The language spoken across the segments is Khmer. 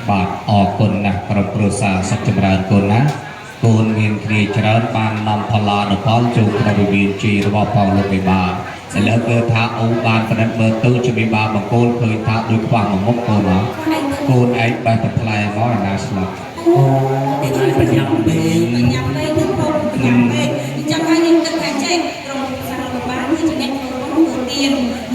បាទអរគុណណាស់ក្រុមគ្រួសារសុខចម្រើនគុណណាគូនមានគ្រាច្រើនបាននាំផល្លានុផលចូលក្នុងវិមានជ័យរបស់ផងលោកមេបាឥឡូវគឺថាអូបានប្រណិតមើលទៅជាមេបាបង្គោលឃើញថាដូចខ្វះមួយមុខកូនណាកូនឯងបែរទៅផ្លែមកអាណាស្លាប់អូគេឲ្យបញ្ញាប់ពេកបញ្ញាប់ពេកទៅពុកបញ្ញាប់ពេកចាំឲ្យយើងគិតថាចេះក្រុមគ្រួសារលោកបានគឺជាអ្នកធ្វើទៀន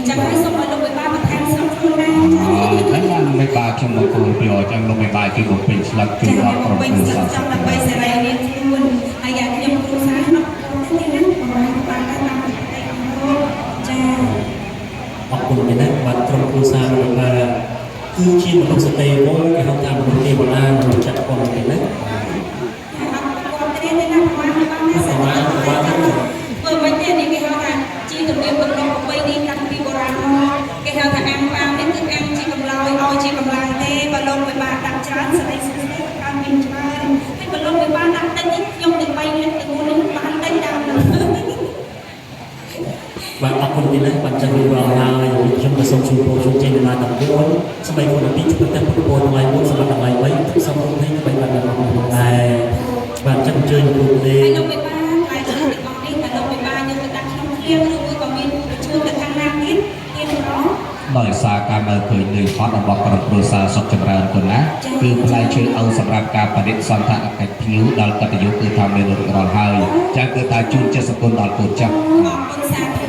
ចាំឲ្យសូមឲ្យលោកមេបាបន្ថែមស្រុកខ្លួនដែរហើយបានមេបាខ្ញុំមកគោលប្រយោជន៍ចឹងលោកមេបាជួយបំពេញស្លឹកជួយដល់ក្រុមគ្រួសារចាំដើម្បីសេរីរៀនខ្លួនហើយយ៉ាងខ្ញុំគ្រួសារនោះទីនេះបានបានតាមតែចាអរគុណណាស់បាទក្រុមគ្រួសារលោកមេបាគឺជាមនុស្សសតិវងគេហៅថាមនុស្សទេវតាមនុស្សចាត់គាត់ទេណាគាត់ទេណាបានណាសមាបានធ្វើមិនទេនេះគេហៅថាជាទំនៀមទម្លាប់ប្រពៃណីតាំងពីបុរាណមកគេហៅថាអាំងប៉ាវនេះគឺអាំងជាកម្លោយឲ្យជាកម្លាំងទេបើលោកវិបាកដាក់ច្រើនស្ដីស្ដីកើតមានច្រើនហើយបើលោកវិបាកដាក់តិចនេះខ្ញុំទាំង3នាក់ទាំង4នាក់បានតិចតាមនោះបាទអរគុណទីនេះបានចាត់រៀបរាប់ហើយខ្ញុំក៏សូមជួយពលជួយចេញដំណើរទាំង4ស្បែកគុណពីជួយតែពុទ្ធពលថ្លៃ4សម្រាប់តម្លៃ3សូមរំលឹកបីបានដល់ដែរបាទចាត់អញ្ជើញគ្រូទេហើយលោកវិបាកហើយជំនុំរបស់នេះតែលោកវិបាកយើងទៅដាក់ក្នុងគ្រាឬមួយក៏មានប្រជុំទៅខាងណាទៀតរងដោយសារការមើលឃើញនៃហត់របស់ក្រុមគ្រួសារសុខចម្រើនគុណណាគឺផ្លែឈើឲ្យសម្រាប់ការបដិសន្ធកិច្ចភ្ញៀវដល់កតញ្ញូគឺថាមានរួចរាល់ហើយចា៎គឺថាជូនចិត្តសគុណដល់កូនចាស់អរគុណសាធុ